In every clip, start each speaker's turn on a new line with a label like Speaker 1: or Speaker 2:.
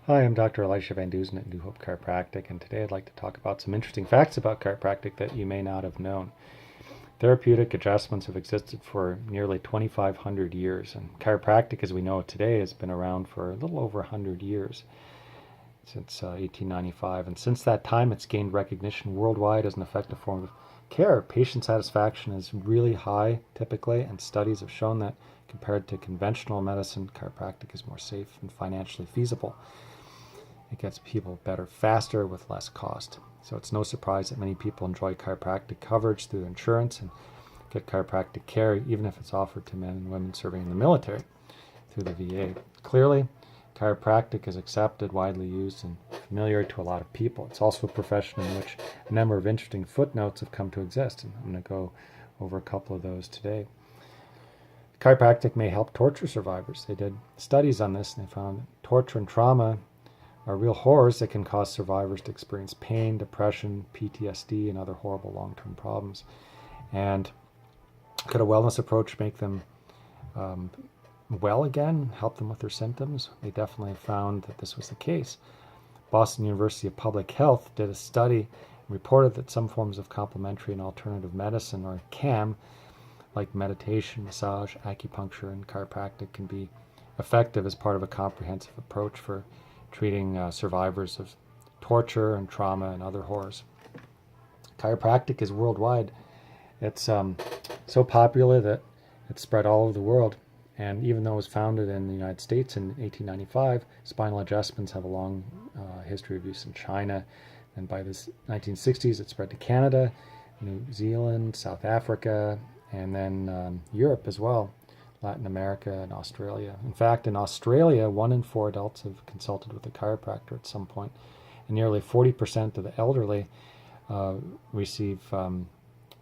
Speaker 1: Hi, I'm Dr. Elisha Van Dusen at New Hope Chiropractic, and today I'd like to talk about some interesting facts about chiropractic that you may not have known. Therapeutic adjustments have existed for nearly 2,500 years, and chiropractic as we know it today has been around for a little over 100 years, since 1895. And since that time, it's gained recognition worldwide as an effective form of care. Patient satisfaction is really high typically, and studies have shown that compared to conventional medicine, chiropractic is more safe and financially feasible. It gets people better faster with less cost. So it's no surprise that many people enjoy chiropractic coverage through insurance and get chiropractic care, even if it's offered to men and women serving in the military through the VA. Clearly, chiropractic is accepted, widely used, and familiar to a lot of people. It's also a profession in which a number of interesting footnotes have come to exist, and I'm going to go over a couple of those today. Chiropractic may help torture survivors. They did studies on this, and they found that torture and trauma are real horrors that can cause survivors to experience pain, depression, PTSD, and other horrible long-term problems. And could a wellness approach make them well again, help them with their symptoms? They definitely found that this was the case. Boston University of Public Health did a study and reported that some forms of complementary and alternative medicine, or CAM, like meditation, massage, acupuncture, and chiropractic, can be effective as part of a comprehensive approach for treating survivors of torture and trauma and other horrors. Chiropractic is worldwide. It's so popular that it's spread all over the world. And even though it was founded in the United States in 1895, spinal adjustments have a long history of use in China. And by the 1960s, it spread to Canada, New Zealand, South Africa, and then Europe as well. Latin America and Australia. In fact, in Australia, 1 in 4 adults have consulted with a chiropractor at some point, and nearly 40% of the elderly receive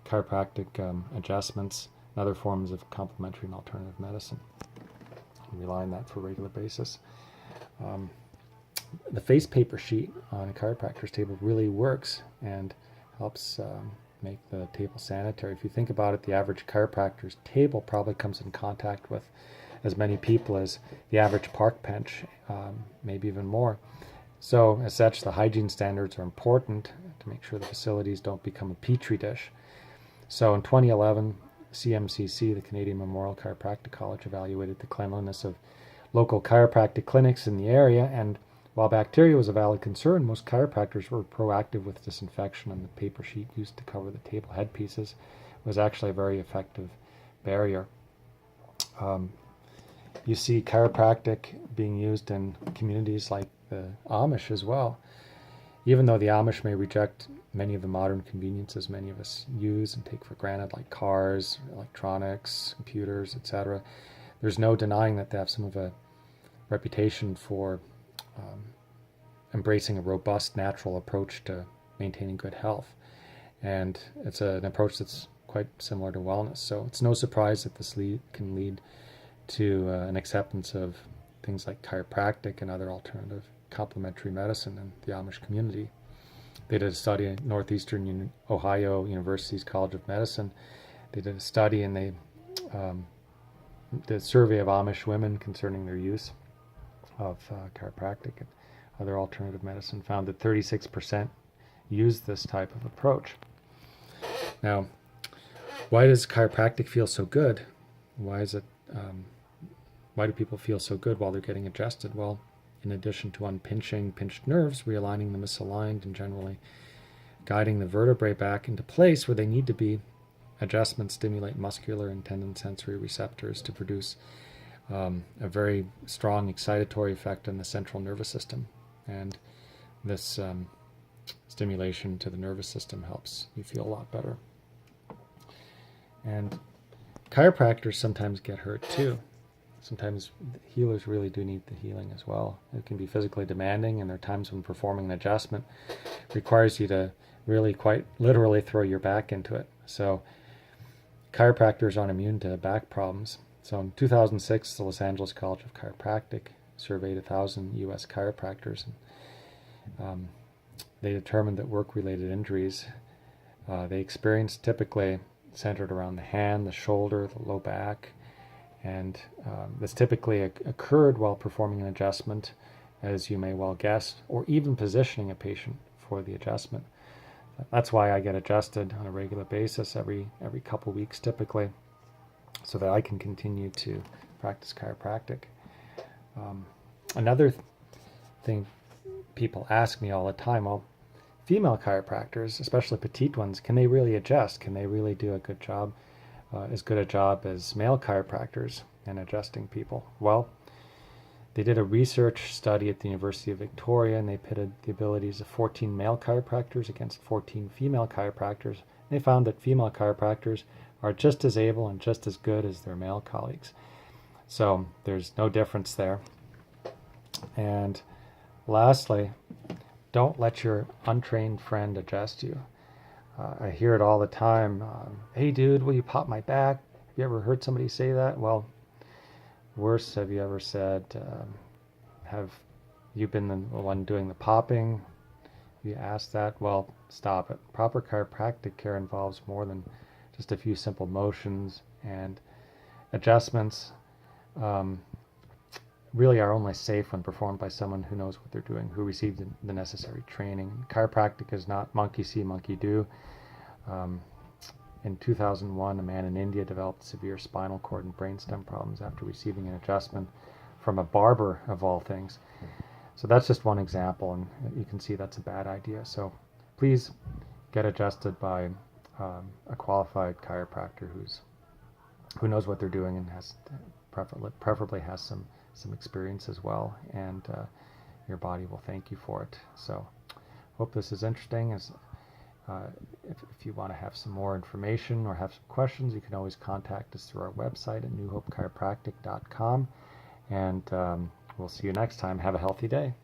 Speaker 1: chiropractic adjustments and other forms of complementary and alternative medicine. We rely on that for a regular basis. The face paper sheet on a chiropractor's table really works and helps make the table sanitary. If you think about it, the average chiropractor's table probably comes in contact with as many people as the average park bench, maybe even more. So as such, the hygiene standards are important to make sure the facilities don't become a petri dish. So in 2011, CMCC, the Canadian Memorial Chiropractic College, evaluated the cleanliness of local chiropractic clinics in the area, and while bacteria was a valid concern, most chiropractors were proactive with disinfection, and the paper sheet used to cover the table headpieces was actually a very effective barrier. You see chiropractic being used in communities like the Amish as well. Even though the Amish may reject many of the modern conveniences many of us use and take for granted, like cars, electronics, computers, etc., there's no denying that they have some of a reputation for embracing a robust, natural approach to maintaining good health. And it's an approach that's quite similar to wellness. So it's no surprise that this can lead to an acceptance of things like chiropractic and other alternative complementary medicine in the Amish community. They did a study at Northeastern Ohio University's College of Medicine. They did a study and they did a survey of Amish women concerning their use of chiropractic and other alternative medicine, found that 36% use this type of approach. Now, why does chiropractic feel so good? Why do people feel so good while they're getting adjusted? Well, in addition to unpinching pinched nerves, realigning the misaligned, and generally guiding the vertebrae back into place where they need to be, adjustments stimulate muscular and tendon sensory receptors to produce a very strong excitatory effect on the central nervous system. And this stimulation to the nervous system helps you feel a lot better. And chiropractors sometimes get hurt too. Sometimes healers really do need the healing as well. It can be physically demanding, and there are times when performing an adjustment requires you to really quite literally throw your back into it. So chiropractors aren't immune to back problems. So in 2006, the Los Angeles College of Chiropractic surveyed 1,000 U.S. chiropractors. And, they determined that work-related injuries they experienced typically centered around the hand, the shoulder, the low back, and this typically occurred while performing an adjustment as you may well guess, or even positioning a patient for the adjustment. That's why I get adjusted on a regular basis every couple weeks typically, so that I can continue to practice chiropractic. Another thing people ask me all the time, well, female chiropractors, especially petite ones, can they really adjust? Can they really do a good job, as good a job as male chiropractors in adjusting people? Well, they did a research study at the University of Victoria, and they pitted the abilities of 14 male chiropractors against 14 female chiropractors. They found that female chiropractors are just as able and just as good as their male colleagues. So there's no difference there. And lastly, don't let your untrained friend adjust you. I hear it all the time. Hey dude, will you pop my back? Have you ever heard somebody say that? Well, worse, have you ever said, have you been the one doing the popping? You asked that? Well, stop it. Proper chiropractic care involves more than just a few simple motions and adjustments. Really are only safe when performed by someone who knows what they're doing, who received the necessary training. Chiropractic is not monkey see, monkey do. In 2001, a man in India developed severe spinal cord and brainstem problems after receiving an adjustment from a barber, of all things. So that's just one example, and you can see that's a bad idea. So please get adjusted by a qualified chiropractor who knows what they're doing and has preferably has some experience as well, and your body will thank you for it. So hope this is interesting. If you want to have some more information or have some questions, you can always contact us through our website at newhopechiropractic.com, and we'll see you next time. Have a healthy day.